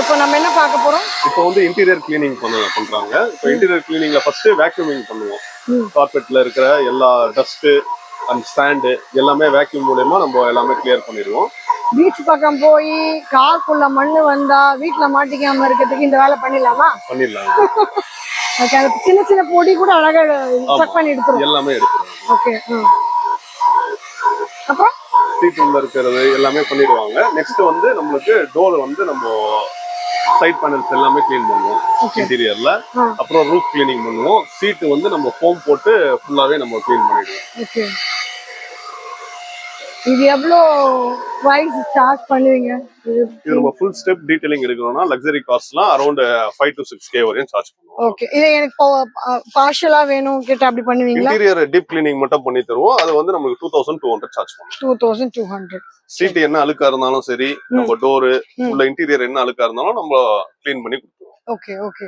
இப்போ நம்ம என்ன பார்க்க போறோம்? இப்போ வந்து இன்டீரியர் கிளீனிங் பண்றாங்க. இப்போ இன்டீரியர் கிளீனிங்ல ஃபர்ஸ்ட் வேக்யூமிங் பண்ணுவோம். கார்பெட்ல இருக்கிற எல்லா டஸ்ட் அண்ட் ஸ்டாண்டு எல்லாமே வேக்யூம் மூலமா நம்ம எல்லாமே கிளியர் பண்ணிடுவோம். பீச் பக்கம் போய் காருக்குள்ள மண்ணு வந்தா வீட்டுல மாட்டிக்காம இருக்கிறதுக்கு இந்த வேலை பண்ணிடலாமா? பண்ணிடலாம். ஓகே, சின்ன சின்ன பொடி கூட அழகா செக் பண்ணி எடுத்துரும். எல்லாமே எடுத்துரும். ஓகே. அப்புறம் சீட் உள்ள இருக்கிறது எல்லாமே பண்ணிடுவாங்க. நெக்ஸ்ட் வந்து நம்மளுக்கு டோர் வந்து நம்ம சைட் பேனல்ஸ் எல்லாமே கிளீன் பண்ணுவோம் இன்டீரியர்ல. அப்புறம் ரூஃப் கிளீனிங் பண்ணுவோம். சீட் வந்து நம்ம ஃபோம் போட்டு ஃபுல்லாவே நம்ம கிளீன் பண்ணிடுவோம். ஓகே. இது எவ்வளோ பிரைஸ் சார்ஜ் பண்ணுவீங்க? இது நம்ம ஃபுல் ஸ்டெப் டீடைலிங் எடுக்கணும்னா லக்ஸரி காஸ்ட்லாம் அரௌண்ட் 5 to 6K வரையும் சார்ஜ் பண்ணுவோம். ஓகே. இது எனக்கு பார்ஷலா வேணும் கேட்ட அப்படி பண்ணுவீங்களா? இன்டீரியர் டீப் கிளீனிங் மட்டும் பண்ணி தருவோம். அது வந்து நமக்கு 2200 சார்ஜ் பண்ணுவோம். 2200. சீட் என்ன அழுக்கா இருந்தாலும் சரி, நம்ம டோர் உள்ள இன்டீரியர் என்ன அழுக்கா இருந்தாலும் நம்ம கிளீன் பண்ணி கொடுத்துருவோம். Okay okay.